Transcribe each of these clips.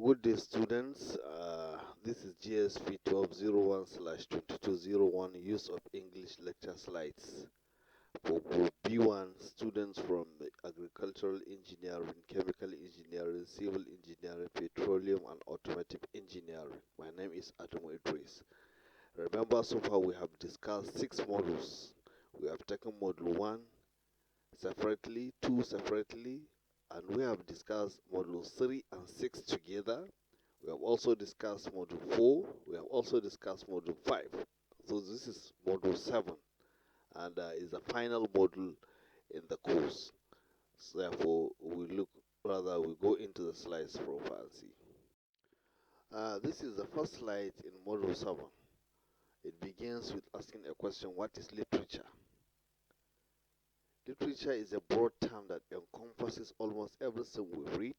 Good day, students. This is GSP 1201/2201 Use of English Lecture Slides for Group B1 students from the Agricultural Engineering, Chemical Engineering, Civil Engineering, Petroleum and Automotive Engineering. My name is Idris. Remember, so far we have discussed 6 modules. We have taken Module 1 separately, 2 separately, and we have discussed Modules 3 and 6 together. We have also discussed Module 4. We have also discussed Module 5. So this is Module 7 and is the final module in the course. So therefore, we go into the slides profile and see. This is the first slide in Module 7. It begins with asking a question: what is literature? Literature is a broad term that encompasses almost everything we read,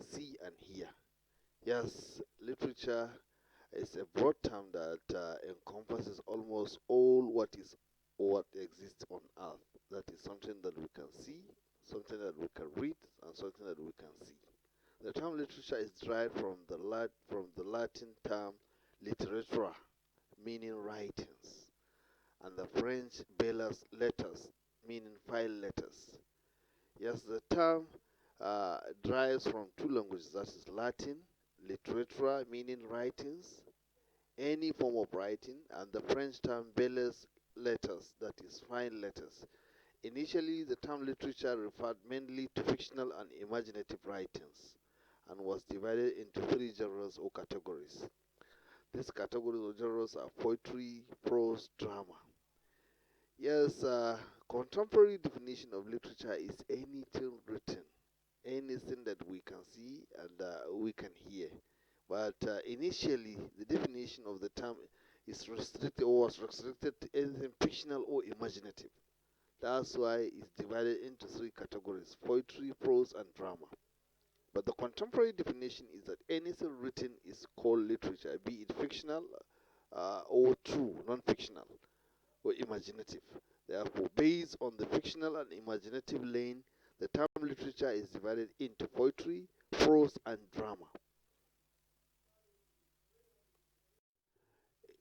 see, and hear. Yes, literature is a broad term that encompasses almost all what exists on earth. That is something that we can see, something that we can read, and something that we can see. The term literature is derived from the Latin term literatura, meaning writings, and the French belles letters, meaning file letters. Yes, the term derives from two languages, that is Latin, literatura, meaning writings, any form of writing, and the French term belles letters, that is fine letters. Initially, the term literature referred mainly to fictional and imaginative writings and was divided into 3 genres or categories. These categories or genres are poetry, prose, drama. Yes, contemporary definition of literature is anything written, anything that we can see and we can hear. But initially, the definition of the term is restricted or was restricted to anything fictional or imaginative. That's why it's divided into 3 categories: poetry, prose, and drama. But the contemporary definition is that anything written is called literature, be it fictional or true, non fictional, or imaginative. Therefore, based on the fictional and imaginative lane, the term literature is divided into poetry, prose, and drama.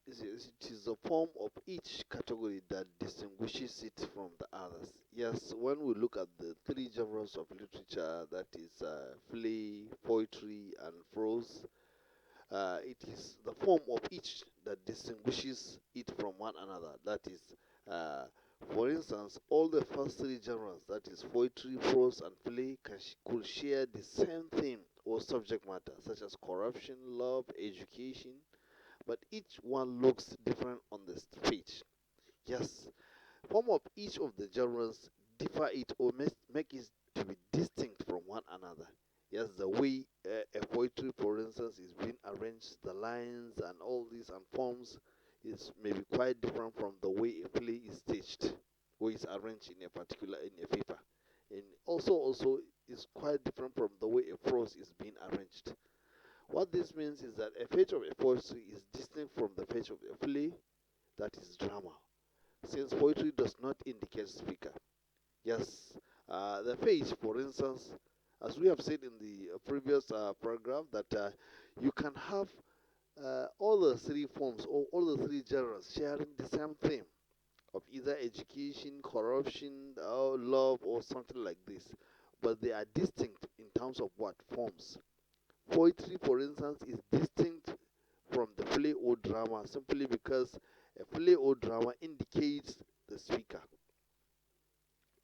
It is the form of each category that distinguishes it from the others. Yes, when we look at the 3 genres of literature, that is play, poetry, and prose, it is the form of each that distinguishes it from one another. That is, uh, for instance, all the first 3 genres, that is poetry, prose, and play, could share the same theme or subject matter, such as corruption, love, education, but each one looks different on the page. Yes, form of each of the genres differ it or make it to be distinct from one another. Yes, the way a poetry, for instance, is being arranged, the lines and all these and forms is maybe quite different from the way a play is staged or is arranged in a paper. And also is quite different from the way a prose is being arranged. What this means is that a page of a poetry is distinct from the page of a play, that is drama, since poetry does not indicate speaker. Yes, the page, for instance, as we have said in the previous paragraph, that you can have all the 3 forms or all the 3 genres sharing the same theme of either education, corruption, or love, or something like this, but they are distinct in terms of what forms. Poetry, for instance, is distinct from the play or drama simply because a play or drama indicates the speaker,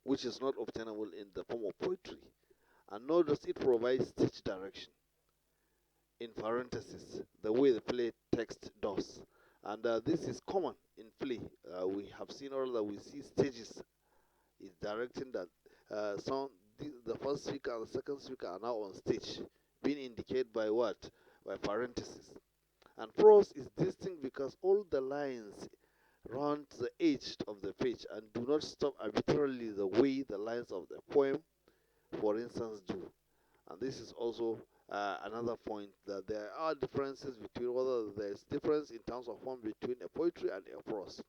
which is not obtainable in the form of poetry, and nor does it provide stage direction in parentheses the way the play text does. And this is common in play. We have seen earlier, we see stages is directing that the first speaker and the second speaker are now on stage, being indicated by what? By parentheses. And prose is distinct because all the lines run to the edge of the page and do not stop arbitrarily the way the lines of the poem, for instance, do. And this is also another point, that there are differences between, whether there's difference in terms of form between a poetry and a prose.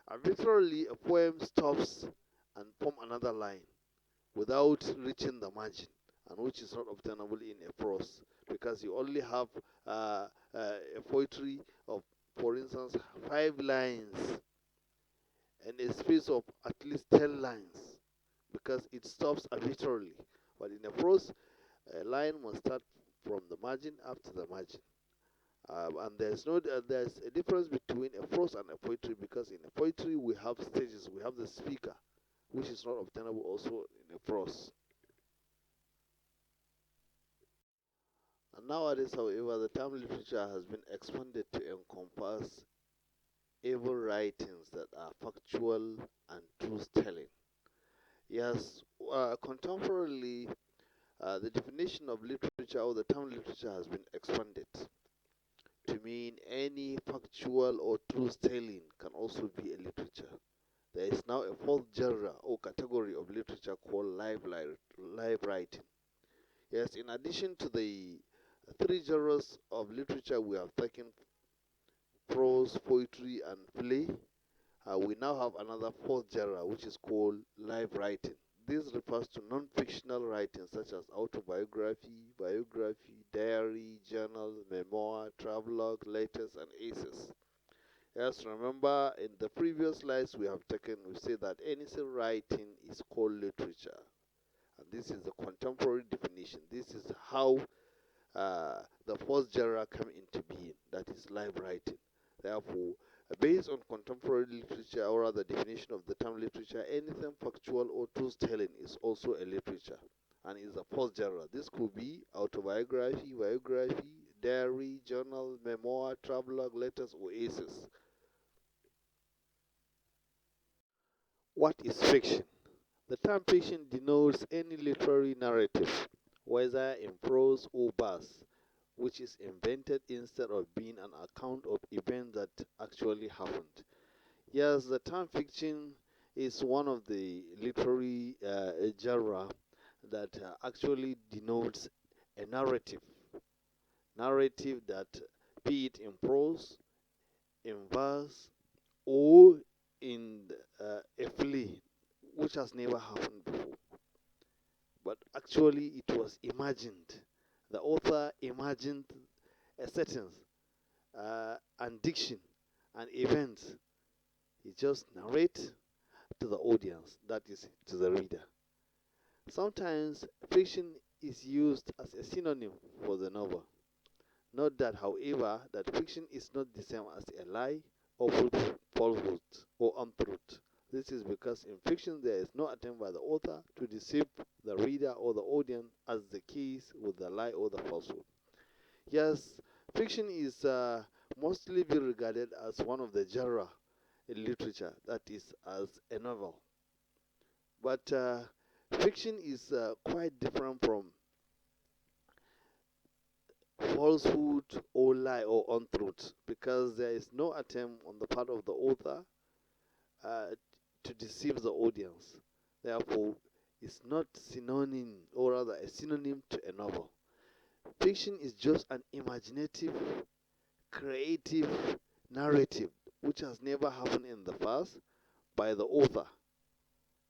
Arbitrarily, a poem stops and form another line without reaching the margin, and which is not obtainable in a prose, because you only have a poetry of, for instance, 5 lines and a space of at least 10 lines, because it stops arbitrarily. But in a prose, a line must start from the margin up to the margin. And there's a difference between a prose and a poetry, because in a poetry we have stages, we have the speaker, which is not obtainable also in a prose. And nowadays, however, the term literature has been expanded to encompass even writings that are factual and truth-telling. Yes, contemporarily, the definition of literature, or the term literature, has been expanded to mean any factual or truth-telling can also be a literature. There is now a fourth genre or category of literature called live writing. Yes, in addition to the three genres of literature we have taken, prose, poetry, and play, we now have another fourth genre which is called live writing. This refers to non-fictional writing such as autobiography, biography, diary, journal, memoir, travelogue, letters, and essays. Yes, remember in the previous slides we have taken, we say that anything writing is called literature. And this is the contemporary definition. This is how the first genre came into being, that is live writing. Therefore, based on contemporary literature, or rather definition of the term literature, anything factual or truth-telling is also a literature and is a first genre. This could be autobiography, biography, diary, journal, memoir, travelogue, letters, or essays. What is fiction? The term fiction denotes any literary narrative, whether in prose or verse, which is invented instead of being an account of events that actually happened. Yes, the term fiction is one of the literary genre that actually denotes a narrative that, be it in prose, in verse, or in a play, which has never happened before. But actually, it was imagined. The author imagined a setting and diction and events. He just narrates to the audience, that is, to the reader. Sometimes fiction is used as a synonym for the novel. Note that, however, that fiction is not the same as a lie or falsehood or untruth. This is because in fiction there is no attempt by the author to deceive the reader or the audience, as the case with the lie or the falsehood. Yes, fiction is mostly be regarded as one of the genre in literature, that is, as a novel. But fiction is quite different from falsehood or lie or untruth, because there is no attempt on the part of the author uh, to deceive the audience. Therefore, it's not synonym, or rather a synonym to a novel. Fiction is just an imaginative, creative narrative which has never happened in the past by the author.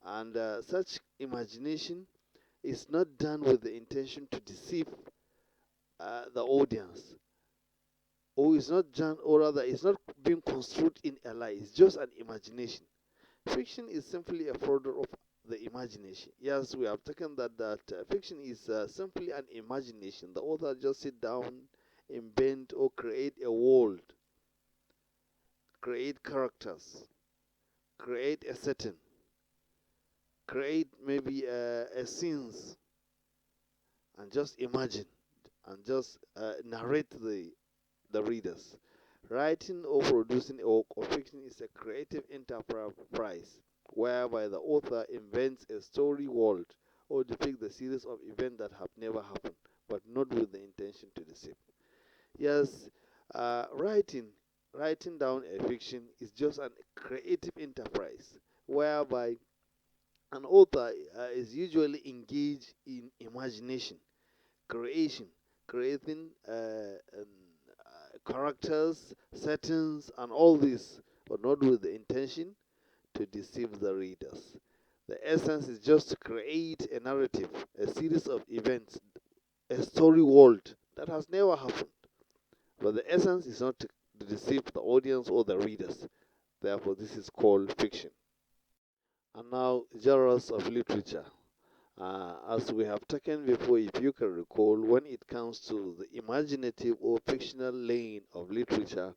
And such imagination is not done with the intention to deceive the audience, or is not done, or rather, it's not being construed in a lie. It's just an imagination. Fiction is simply a product of the imagination. Yes, we have taken that fiction is simply an imagination. The author just sit down, invent or create a world, create characters, create a setting, create maybe a scenes, and just imagine and just narrate the readers. Writing or producing a work of fiction is a creative enterprise whereby the author invents a story world or depicts the series of events that have never happened, but not with the intention to deceive. Yes, writing down a fiction is just a creative enterprise whereby an author is usually engaged in imagination, creation, creating characters, settings, and all this, but not with the intention to deceive the readers. The essence is just to create a narrative, a series of events, a story world That has never happened. But the essence is not to deceive the audience or the readers. Therefore, this is called fiction. And now, genres of literature. As we have taken before, if you can recall, when it comes to the imaginative or fictional lane of literature,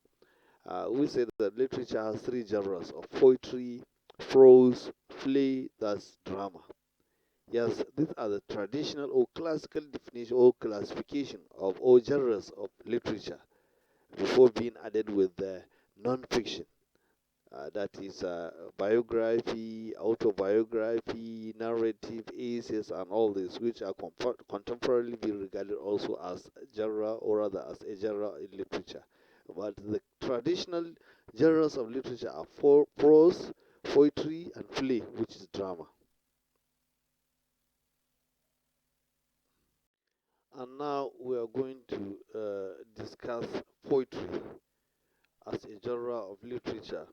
we say that literature has three genres of poetry, prose, play, that's drama. Yes, these are the traditional or classical definition or classification of all genres of literature before being added with the non-fiction. That is biography, autobiography, narrative, essays, and all this, which are contemporarily be regarded also as genre or rather as a genre in literature. But the traditional genres of literature are prose, poetry, and play, which is drama. And now we are going to discuss poetry as a genre of literature.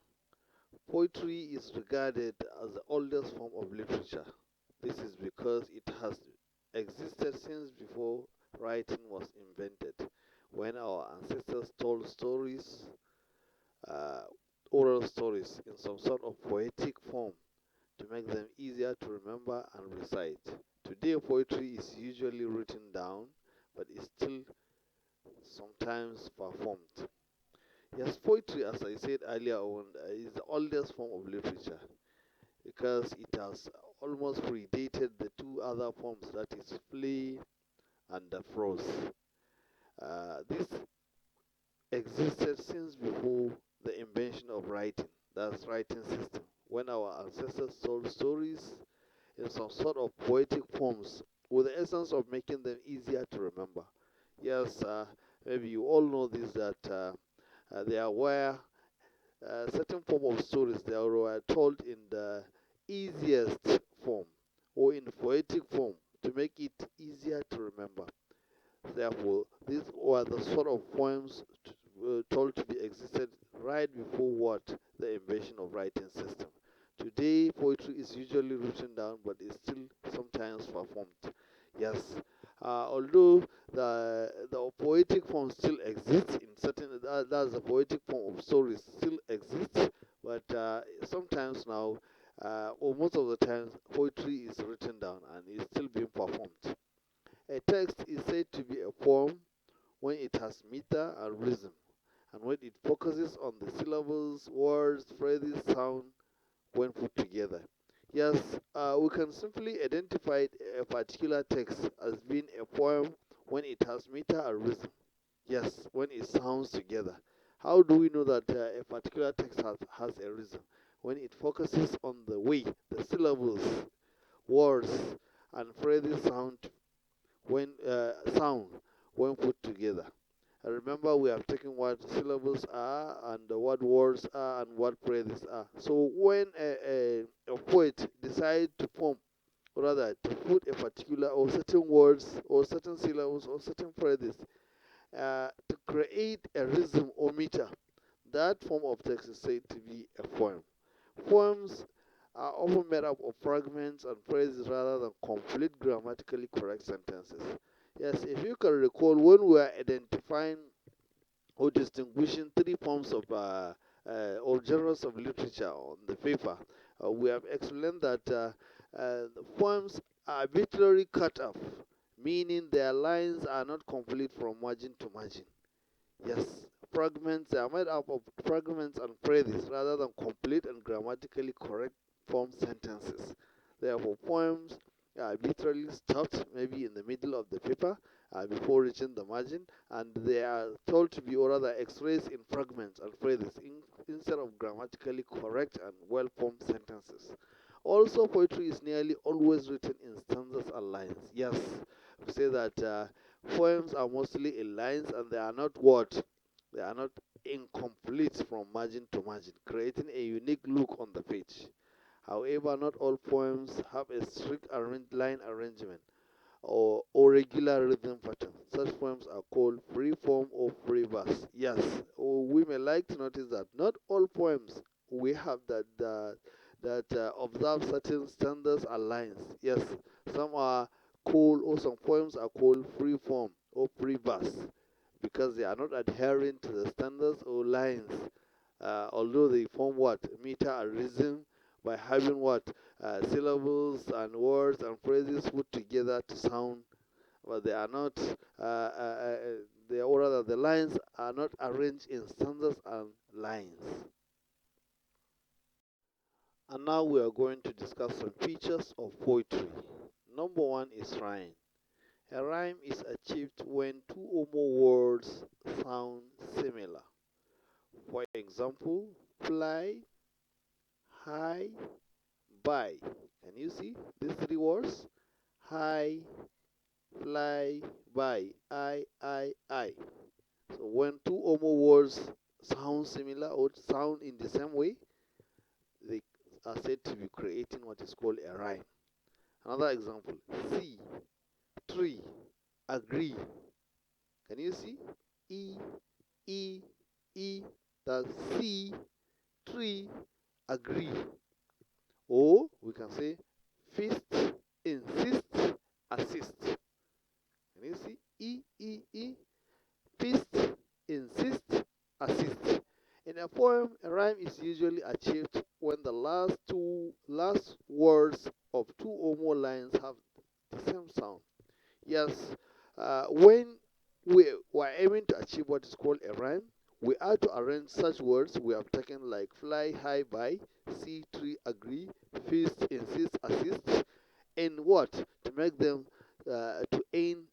Poetry is regarded as the oldest form of literature. This is because it has existed since before writing was invented, when our ancestors told stories, uh, oral stories, in some sort of poetic form to make them easier to remember and recite. Today, poetry is usually written down, but is still sometimes performed. Yes, poetry, as I said earlier on, is the oldest form of literature because it has almost predated the two other forms, that is play and the prose. This existed since before the invention of writing, that's writing system, when our ancestors told stories in some sort of poetic forms with the essence of making them easier to remember. Yes, maybe you all know this that there were certain form of stories that were told in the easiest form or in poetic form to make it easier to remember. Therefore, these were the sort of poems told to be existed right before what the invention of writing system. Today, poetry is usually written down, but is still sometimes performed. Yes, although the poetic form still exists in certain, that's the poetic form of stories still exists, but sometimes now, or most of the times, poetry is written down and is still being performed. A text is said to be a poem when it has meter and rhythm, and when it focuses on the syllables, words, phrases, sound when put together. Yes, we can simply identify a particular text as being a poem when it has meter and rhythm. Yes, when it sounds together. How do we know that a particular text has a rhythm? When it focuses on the way the syllables, words, and phrases sound when put together. And remember, we have taken what syllables are and what words are and what phrases are. So when a poet decides to form, or rather to put a particular or certain words or certain syllables or certain phrases to create a rhythm or meter, that form of text is said to be a poem. Poems are often made up of fragments and phrases rather than complete grammatically correct sentences. Yes, if you can recall, when we are identifying or distinguishing three forms of or genres of literature on the paper, we have explained that the poems are arbitrarily cut off, meaning their lines are not complete from margin to margin. Yes, fragments are made up of fragments and phrases rather than complete and grammatically correct form sentences. Therefore, poems are arbitrarily stopped maybe in the middle of the paper before reaching the margin, and they are told to be or rather expressed in fragments and phrases instead of grammatically correct and well formed sentences. Also, poetry is nearly always written in stanzas and lines. Yes, we say that poems are mostly in lines and they are not what? They are not incomplete from margin to margin, creating a unique look on the page. However, not all poems have a strict line arrangement or regular rhythm pattern. Such poems are called free form or free verse. Yes, we may like to notice that not all poems we have that observe certain standards and lines. Yes, some are called or some poems are called free form or free verse. verse because they are not adhering to the standards or lines, although they form what meter and rhythm by having what syllables and words and phrases put together to sound, but they are not or rather the lines are not arranged in stanzas and lines. And now we are going to discuss some features of poetry. Number one is rhyme. A rhyme is achieved when two or more words sound similar. For example, fly, high, buy. Can you see these three words? High, fly, buy. I. So when two or more words sound similar or sound in the same way, they are said to be creating what is called a rhyme. Another example, see, tree, agree. Can you see? E, E, E. That's see, tree, agree. Or we can say feast, insist, assist. Can you see? E. Feast, insist, assist. In a poem, a rhyme is usually achieved when the last words of two or more lines have the same sound. Yes, when we are aiming to achieve what is called a rhyme, we are to arrange such words we have taken like fly, high, buy, see, tree, agree, feast, insist, assist, and what? To make them to aim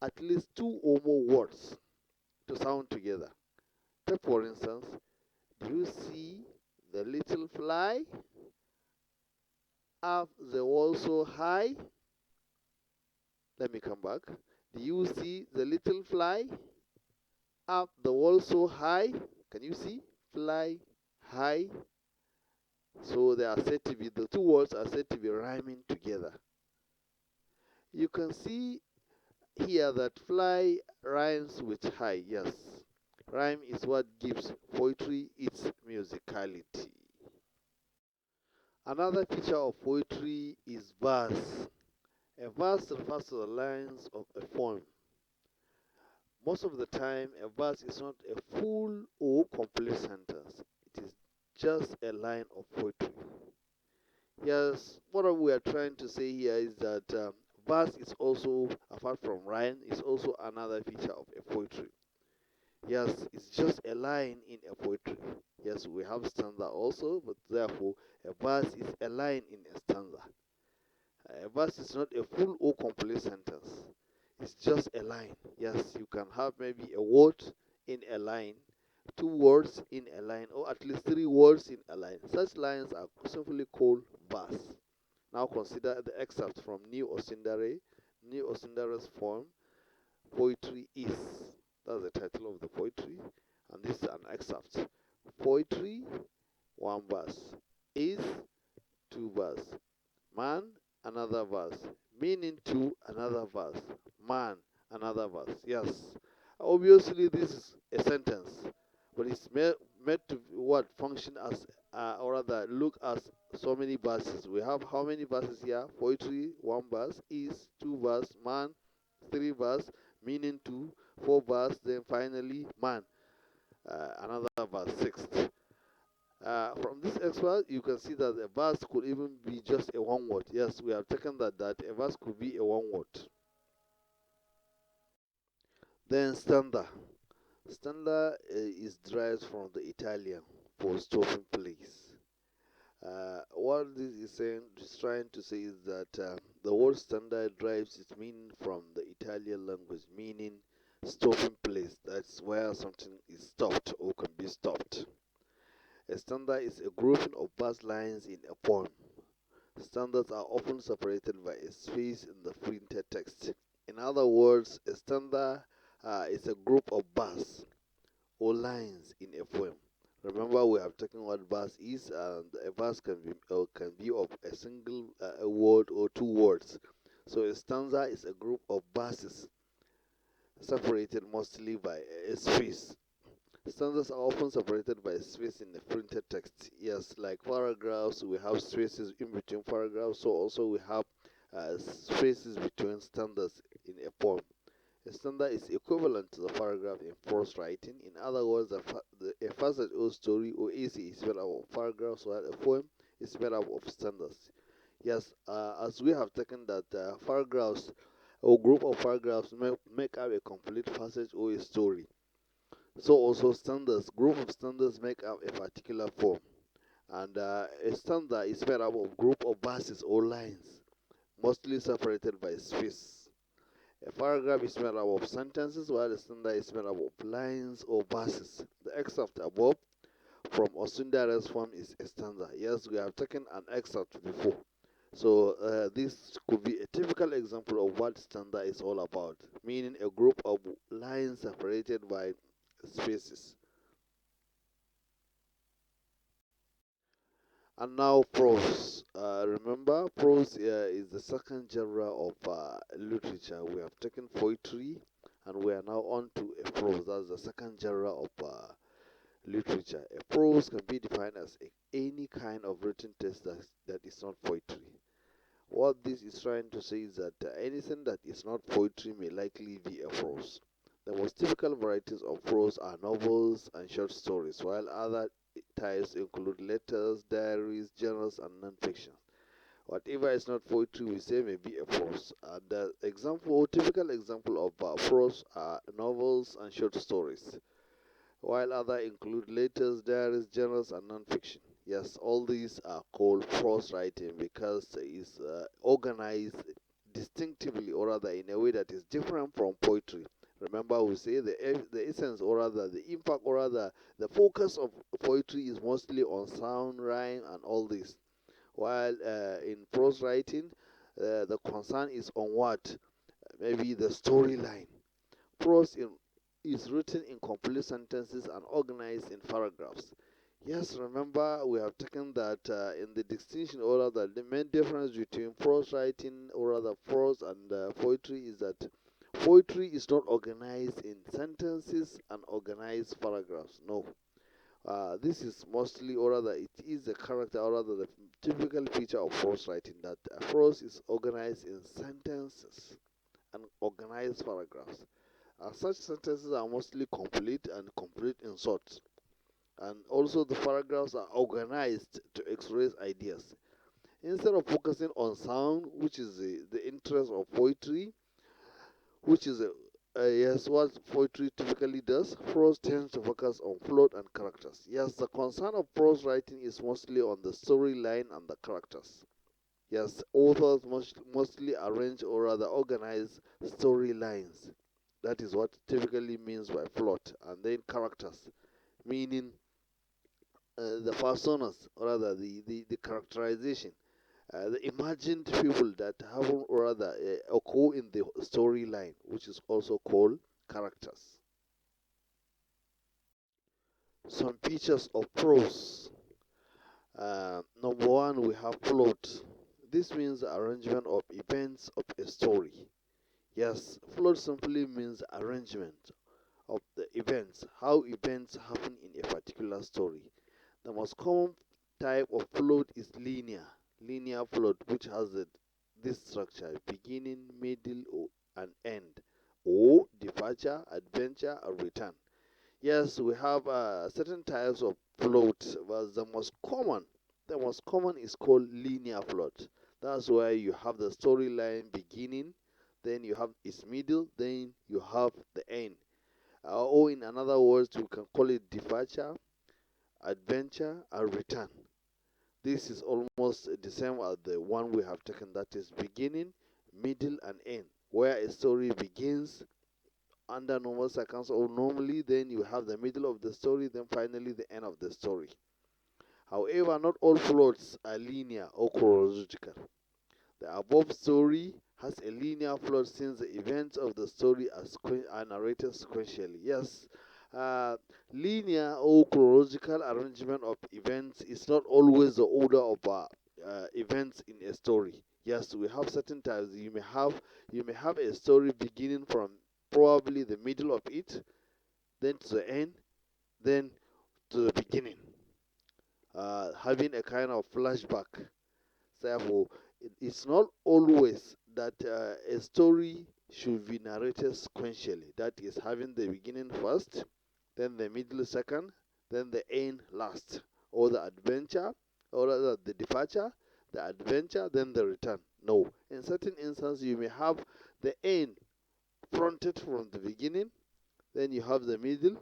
at least two or more words to sound together. Take for instance, do you see the little fly up the wall so high? Let me come back. Do you see the little fly up the wall so high? Can you see? Fly, high. So they are said to be, the two words are said to be rhyming together. You can see here that fly rhymes with high. Yes. Rhyme is what gives poetry its musicality. Another feature of poetry is verse. A verse refers to the lines of a poem. Most of the time, a verse is not a full or complete sentence. It is just a line of poetry. Yes, what we are trying to say here is that verse is also, apart from rhyme, is also another feature of a poetry. Yes, it's just a line in a poetry. Yes, we have stanza also, but therefore a verse is a line in a stanza. A verse is not a full or complete sentence. It's just a line. Yes, you can have maybe a word in a line, two words in a line, or at least three words in a line. Such lines are simply called verse. Now consider the excerpt from New Osindare. New Osindare's poem, Poetry Is. That's the title of the poetry, and this is an excerpt. Poetry, one verse. Is, two verse. Man, another verse. Meaning to, another verse. Man, another verse. Yes. Obviously, this is a sentence, but it's meant to what function as, or rather, look as so many verses. We have how many verses here? Poetry, one verse. Is, two verse. Man, three verse. Meaning to, four verse. Then finally, man, another verse, sixth. From this excerpt, you can see that a verse could even be just a one word. Yes, we have taken that a verse could be a one word. Then stanza. Stanza is derived from the Italian for stopping place. What this is saying, is trying to say is that the word stanza derives its meaning from the Italian language, meaning stopping place. That's where something is stopped or can be stopped. A stanza is a grouping of verse lines in a poem. Stanzas are often separated by a space in the printed text. In other words, a stanza is a group of verse or lines in a poem. Remember, we have taken what verse is, and a verse can be of a single a word or two words. So a stanza is a group of verses separated mostly by a space. Stanzas are often separated by space in the printed text. Yes, like paragraphs, we have spaces in between paragraphs, so also we have spaces between stanzas in a poem. A stanza is equivalent to the paragraph in prose writing. In other words, a passage or story or essay is made up of paragraphs, while a poem is made up of stanzas. Yes, as we have taken that paragraphs or group of paragraphs make up a complete passage or a story. So also stanzas, group of stanzas make up a particular poem. And a stanza is made up of group of verses or lines, mostly separated by space. A paragraph is made up of sentences, while a stanza is made up of lines or verses. The excerpt above from Osundare's form is a stanza. Yes, we have taken an excerpt before. So this could be a typical example of what stanza is all about, meaning a group of lines separated by spaces. And now prose. Remember, prose is the second genre of literature. We have taken poetry, and we are now on to a prose. That's the second genre of literature. A prose can be defined as any kind of written text that is not poetry. What this is trying to say is that anything that is not poetry may likely be a prose. The most typical varieties of prose are novels and short stories, while other types include letters, diaries, journals, and non-fiction. Whatever is not poetry, we say may be a prose. The typical example of prose are novels and short stories, while other include letters, diaries, journals, and non-fiction. Yes, all these are called prose writing because it's organized distinctively, or rather in a way that is different from poetry. Remember, we say the essence, or rather the impact, or rather the focus of poetry is mostly on sound, rhyme, and all this. While in prose writing, the concern is on what? Maybe the storyline. Prose is written in complete sentences and organized in paragraphs. Yes, remember we have taken that in the distinction, or rather the main difference between prose writing, or rather prose and poetry, is that poetry is not organized in sentences and organized paragraphs. No. This is mostly, or rather, it is the character, or rather, the typical feature of prose writing, that prose is organized in sentences and organized paragraphs. Such sentences are mostly complete and complete in sorts, and also the paragraphs are organized to express ideas. Instead of focusing on sound, which is the interest of poetry, which is yes, what poetry typically does, prose tends to focus on plot and characters. Yes, the concern of prose writing is mostly on the storyline and the characters. Yes, authors mostly arrange, or rather organize, storylines. That is what typically means by plot. And then characters, meaning the personas, or rather the characterization, the imagined people that have, or rather occur in the storyline, which is also called characters. Some features of prose. Number one, we have plot. This means the arrangement of events of a story. Yes, plot simply means arrangement of the events, how events happen in a particular story. The most common type of plot is linear plot, which has this structure: beginning, middle, and end, or departure, adventure, or return. Yes, we have certain types of plot, but the most common is called linear plot. That's why you have the storyline beginning, then you have its middle, then you have the end. Or in another words, we can call it departure, adventure, and return. This is almost the same as the one we have taken, that is beginning, middle, and end, where a story begins under normal circumstances, or normally, then you have the middle of the story, then finally the end of the story. However, not all plots are linear or chronological. The above story has a linear plot since the events of the story are narrated sequentially. Yes, uh, linear or chronological arrangement of events is not always the order of events in a story. Yes, we have certain times you may have a story beginning from probably the middle of it, then to the end, then to the beginning, having a kind of flashback. Therefore, it's not always that a story should be narrated sequentially. That is, having the beginning first, then the middle second, then the end last, or the adventure, or rather the departure, the adventure, then the return. No. In certain instances, you may have the end fronted from the beginning, then you have the middle,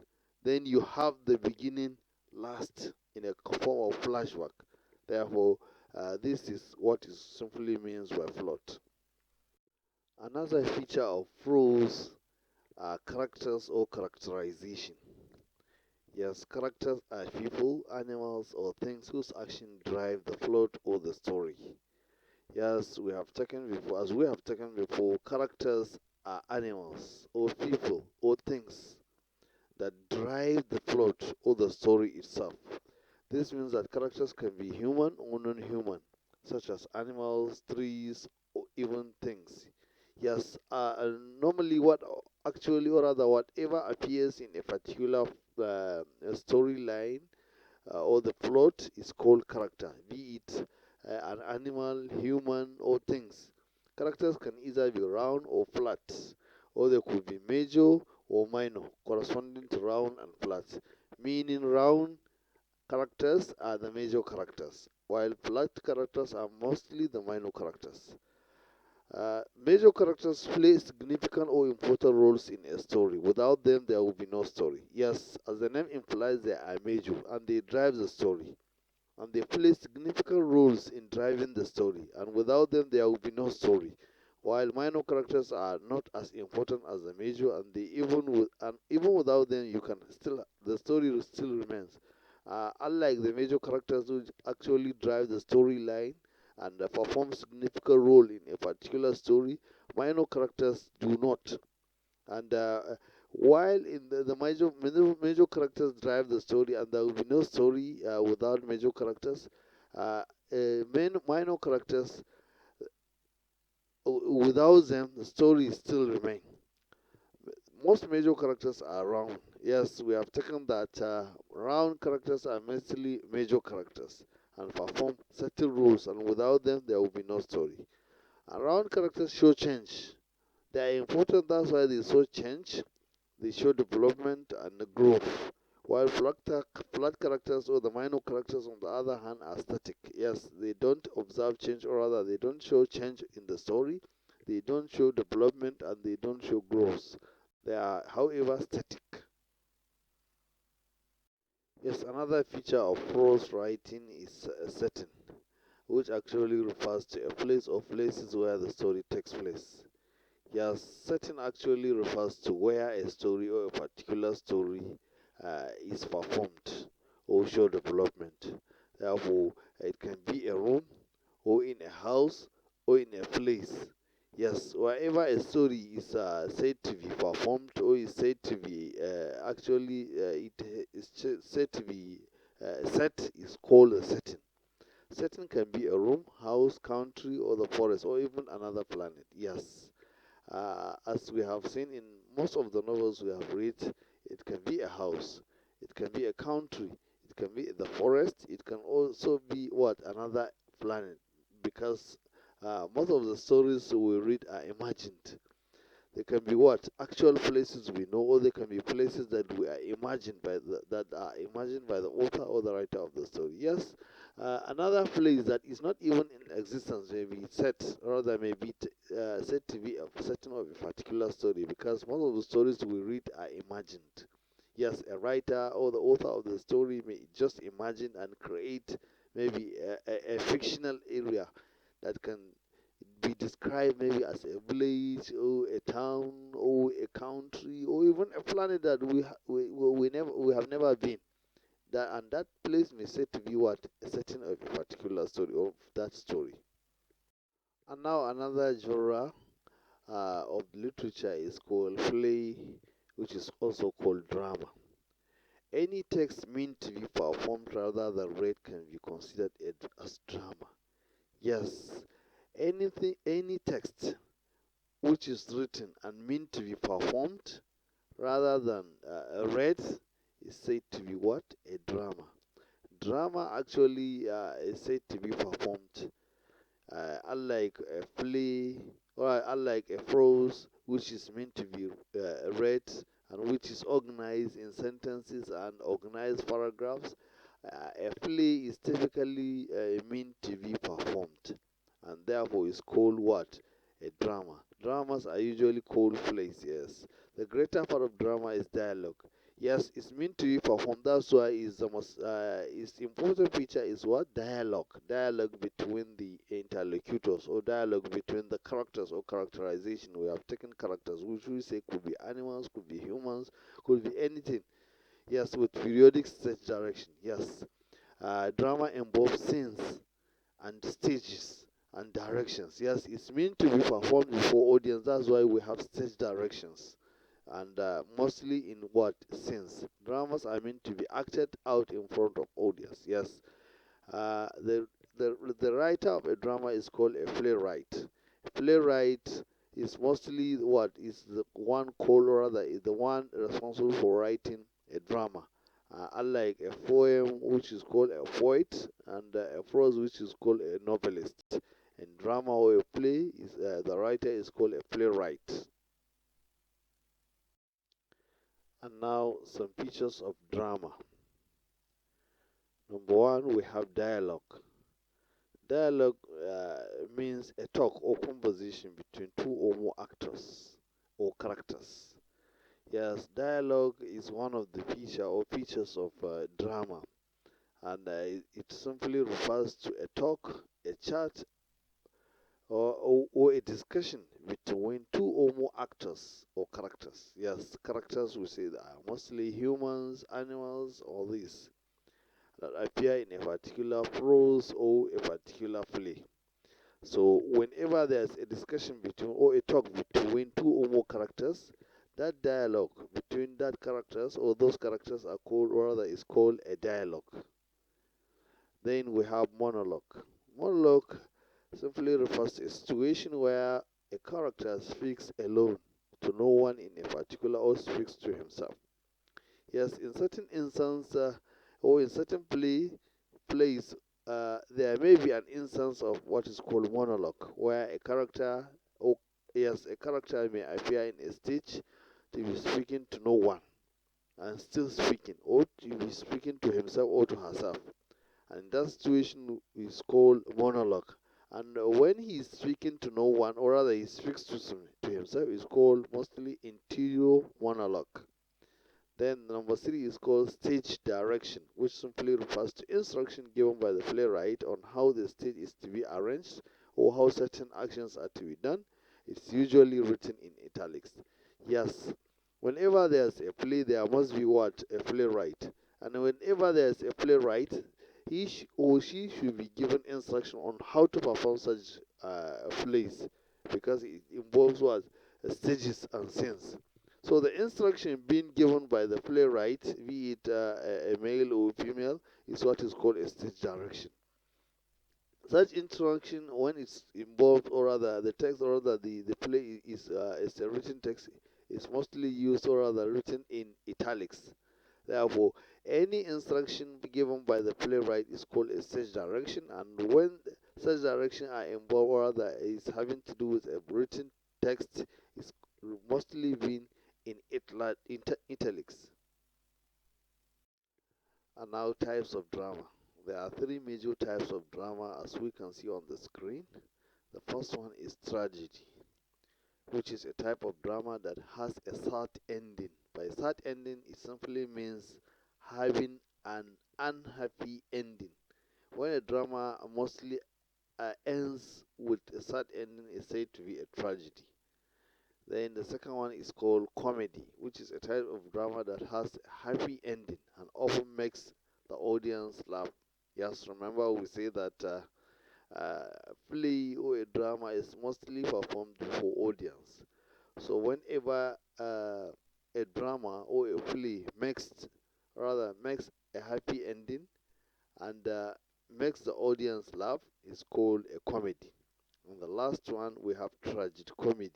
then you have the beginning last in a form of flashback. Therefore, this is what it simply means by plot. Another feature of prose are characters or characterization. Yes, characters are people, animals, or things whose action drive the plot or the story. Yes, we have taken before, as we have taken before, characters are animals, or people, or things that drive the plot or the story itself. This means that characters can be human or non human, such as animals, trees, or even things. Yes, normally, what actually, or rather, whatever appears in a particular storyline or the plot is called character, be it an animal, human, or things. Characters can either be round or flat, or they could be major or minor, corresponding to round and flat. Meaning, round characters are the major characters, while flat characters are mostly the minor characters. Major characters play significant or important roles in a story. Without them, there will be no story. Yes, as the name implies, they are major and they drive the story. And they play significant roles in driving the story. And without them, there will be no story. While minor characters are not as important as the major, and even without them, you can still the story still remains. Unlike the major characters who actually drive the storyline and perform significant role in a particular story, minor characters do not. And while in the major characters drive the story, and there will be no story without major characters, minor characters, without them, the story still remain. Most major characters are round. Yes, we have taken that round characters are mostly major characters and perform certain roles, and without them, there will be no story. And round characters show change. They are important, that's why they show change, they show development and growth. While flat characters or the minor characters, on the other hand, are static. Yes, they don't observe change, or rather, they don't show change in the story, they don't show development, and they don't show growth. They are, however, static. Yes, another feature of prose writing is a setting, which actually refers to a place or places where the story takes place. Yes, setting actually refers to where a story or a particular story is performed or show development. Therefore, it can be a room or in a house or in a place. Yes, wherever a story is said to be performed or is said to be it is said to be set is called a setting. Setting can be a room, house, country, or the forest, or even another planet. Yes. As we have seen in most of the novels we have read, it can be a house, it can be a country, it can be the forest, it can also be what another planet, because most of the stories we read are imagined. They can be what actual places we know, or they can be places that we are imagined by that are imagined by the author or the writer of the story. Yes, another place that is not even in existence may be set, or rather may be said to be a setting of a particular story, because most of the stories we read are imagined. Yes, a writer or the author of the story may just imagine and create maybe a fictional area that can be described maybe as a village or a town or a country or even a planet that we have never been. That and that place may say to be what a setting of a particular story of that story. And now another genre of literature is called play, which is also called drama. Any text meant to be performed rather than read can be considered as drama. Yes, any text which is written and meant to be performed rather than read is said to be what? A drama. Drama actually is said to be performed, unlike a play or unlike a prose, which is meant to be read, and which is organized in sentences and organized paragraphs. A play is typically meant to be performed, and therefore is called what? A drama. Dramas are usually called plays, yes. The greater part of drama is dialogue. Yes, it's meant to be performed. That's why is the most its important feature is what? Dialogue. Dialogue between the interlocutors, or dialogue between the characters, or characterization. We have taken characters, which we say could be animals, could be humans, could be anything. Yes, with periodic stage direction. Yes, drama involves scenes and stages and directions. Yes, it's meant to be performed before audience. That's why we have stage directions, and mostly in what scenes. Dramas are meant to be acted out in front of audience. Yes, uh, the the writer of a drama is called a playwright. Playwright is mostly what is the one called, or rather is the one responsible for writing a drama. Unlike a poem, which is called a poet, and a prose, which is called a novelist. In drama or a play, is the writer is called a playwright. And now some features of drama. Number one, we have dialogue. Dialogue means a talk or conversation between two or more actors or characters. Yes, dialogue is one of the features of drama, and it simply refers to a talk, a chat, or a discussion between two or more actors or characters. Yes, characters we say that are mostly humans, animals, all these that appear in a particular prose or a particular play. So whenever there's a discussion between, or a talk between two or more characters, that dialogue between that characters or those characters are called, or rather is called a dialogue. Then we have monologue. Monologue simply refers to a situation where a character speaks alone to no one in a particular, or speaks to himself. Yes, in certain instances, or in certain plays, there may be an instance of what is called monologue, where a character, or yes, a character may appear in a stage to be speaking to no one, and still speaking, or to be speaking to himself or to herself. And that situation is called monologue. And when he is speaking to no one, or rather he speaks to himself, is called mostly interior monologue. Then number three is called stage direction, which simply refers to instruction given by the playwright on how the stage is to be arranged, or how certain actions are to be done. It's usually written in italics. Yes, whenever there's a play, there must be what? A playwright. And whenever there's a playwright, or she should be given instruction on how to perform such plays, because it involves what? Stages and scenes. So the instruction being given by the playwright, be it a male or female, is what is called a stage direction. Such instruction, when it's involved, or rather the text, or rather the play is a written text, is mostly used, or rather written in italics. Therefore, any instruction given by the playwright is called a stage direction, and when such direction are involved, or rather is having to do with a written text, is mostly being in italics. And now types of drama. There are three major types of drama, as we can see on the screen. The first one is tragedy, which is a type of drama that has a sad ending. By sad ending, it simply means having an unhappy ending. When a drama mostly ends with a sad ending, is said to be a tragedy. Then the second one is called comedy, which is a type of drama that has a happy ending and often makes the audience laugh. Yes, remember we say that play or a drama is mostly performed before audience. So whenever a drama or a play makes a happy ending, and makes the audience laugh, is called a comedy. And the last one, we have tragic comedy,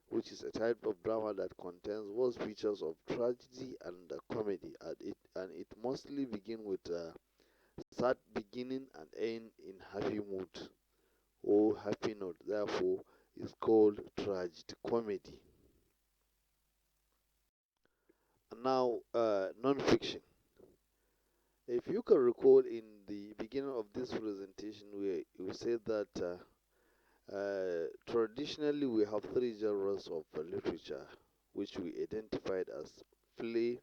which is a type of drama that contains both features of tragedy and comedy, and it mostly begin with sad beginning and end in happy mood or happy note. Therefore, it's called tragic comedy. Now, non-fiction. If you can recall, in the beginning of this presentation, we said that traditionally we have three genres of literature, which we identified as play,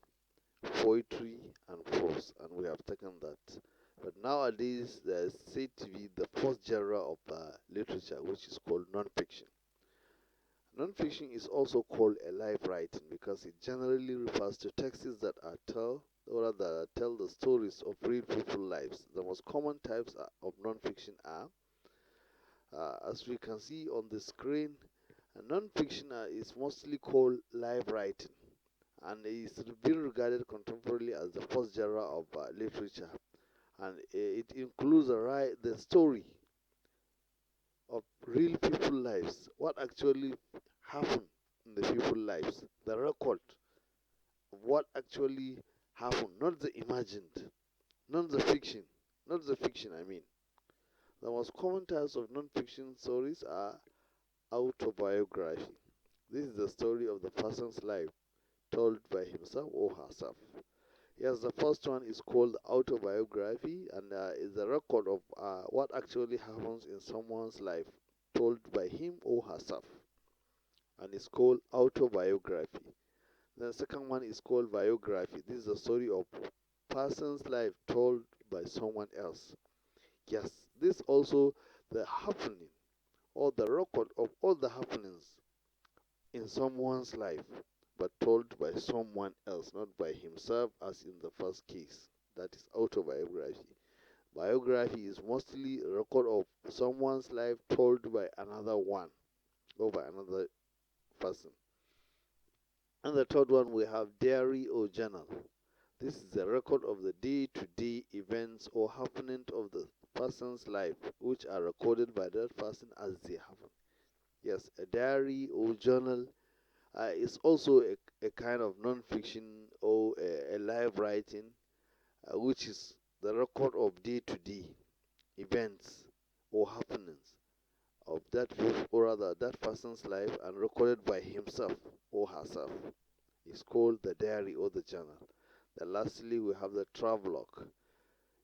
poetry, and prose, and we have taken that. But nowadays, there is said to be the fourth genre of literature, which is called non-fiction. Non-fiction is also called a life writing because it generally refers to texts that are tell the stories of real people lives. The most common types of non-fiction are, as we can see on the screen, non-fiction is mostly called life writing and is being regarded contemporarily as the first genre of literature. And it includes the story of real people lives, what actually happened in the people lives, the record of what actually happened, not the imagined, not the fiction. I mean, the most common types of non-fiction stories are autobiography. This is the story of the person's life told by himself or herself. Yes, the first one is called autobiography and is a record of what actually happens in someone's life told by him or herself, and it's called autobiography. The second one is called biography. This is the story of person's life told by someone else. Yes, this also the happening or the record of all the happenings in someone's life, but told by someone else, not by himself, as in the first case. That is autobiography. Biography is mostly a record of someone's life told by another one or by another person. And the third one, we have diary or journal. This is a record of the day-to-day events or happenings of the person's life, which are recorded by that person as they happen. Yes, a diary or journal is also a kind of non-fiction or a live writing, which is the record of day-to-day events or happenings of or rather that person's life and recorded by himself or herself. It's called the diary or the journal. Then lastly, we have the travelogue.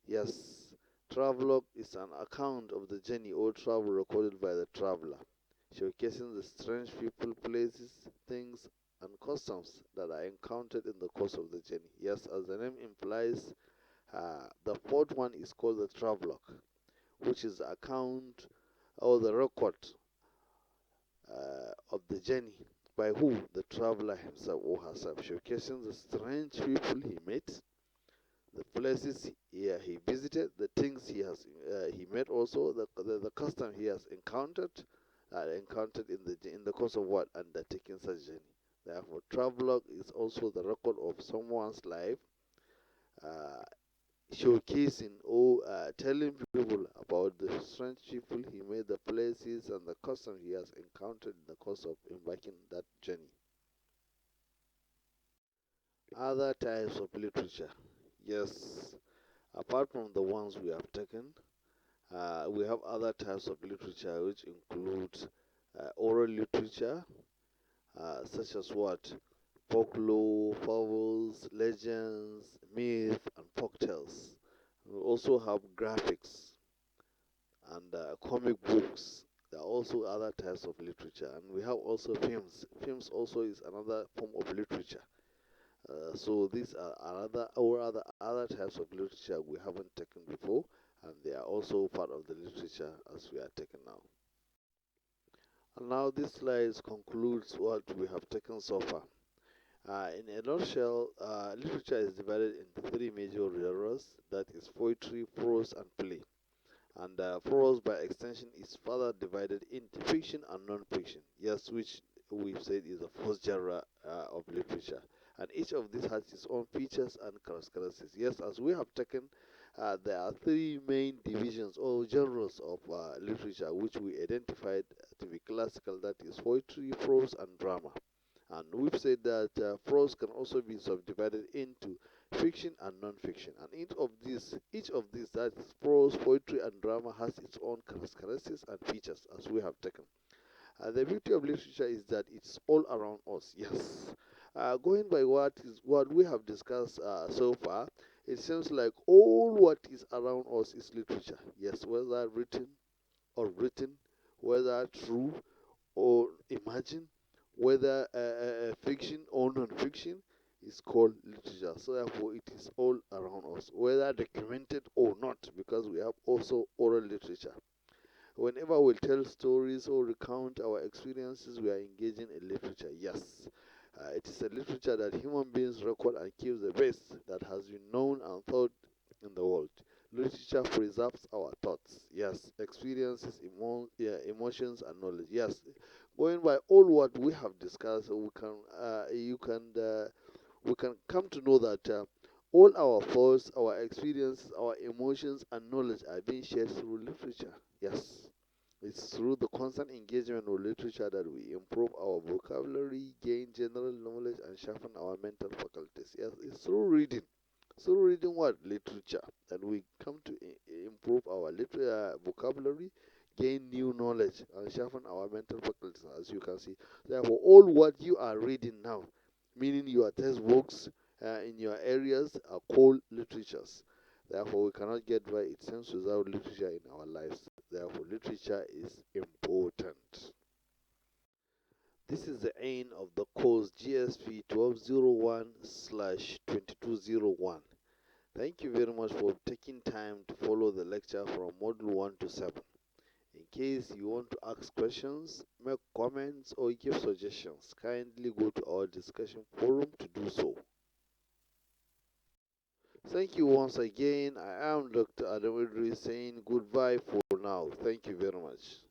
Yes, travelogue is an account of the journey or travel recorded by the traveler, showcasing the strange people, places, things, and customs that are encountered in the course of the journey. Yes, as the name implies, the fourth one is called the travelogue, which is the account or the record of the journey by who? The traveler himself or herself, showcasing the strange people he met, the places he visited, the things he met, also the custom he has encountered in the course of what undertaking such journey. Therefore, travelogue is also the record of someone's life, uh, showcasing or telling people about the strange people he met, the places and the custom he has encountered in the course of embarking that journey. Other types of literature. Yes, apart from the ones we have taken, we have other types of literature which include oral literature, such as what? Folklore, fables, legends, myth, and folktales. We also have graphics and comic books. There are also other types of literature, and we have also films. Films also is another form of literature. So these are other types of literature we haven't taken before, and they are also part of the literature as we are taking now. And now this slide concludes what we have taken so far. In a nutshell, literature is divided into three major genres, that is poetry, prose, and play. And prose, by extension, is further divided into fiction and non-fiction. Yes, which we've said is the first genre of literature. And each of these has its own features and characteristics. Yes, as we have taken, there are three main divisions or genres of literature which we identified to be classical, that is poetry, prose, and drama. And we've said that prose can also be subdivided into fiction and non-fiction. And each of these, that is prose, poetry, and drama, has its own characteristics and features, as we have taken. The beauty of literature is that it's all around us. Yes, Going by what we have discussed so far, it seems like all what is around us is literature. Yes, whether written, whether true or imagined, whether fiction or non-fiction, is called literature. So therefore, it is all around us, whether documented or not, because we have also oral literature. Whenever we tell stories or recount our experiences, we are engaging in literature. Yes, it is a literature that human beings record and keep the best that has been known and thought in the world. Literature preserves our thoughts. Yes, experiences, emotions, and knowledge. Yes, going by all what we have discussed, we can come to know that all our thoughts, our experiences, our emotions, and knowledge are being shared through literature. Yes, it's through the constant engagement with literature that we improve our vocabulary, gain general knowledge, and sharpen our mental faculties. Yes, it's through reading. Through reading what? Literature. And we come to improve our vocabulary, gain new knowledge, and sharpen our mental faculties, as you can see. Therefore, all what you are reading now, meaning your textbooks in your areas, are called literatures. Therefore, we cannot get by it seems without literature in our lives. Therefore, literature is important. This is the end of the course GSP 1201/2201. Thank you very much for taking time to follow the lecture from Module 1 to 7. In case you want to ask questions, make comments, or give suggestions, kindly go to our discussion forum to do so. Thank you once again. I am Dr. Adam Idris saying goodbye for now. Thank you very much.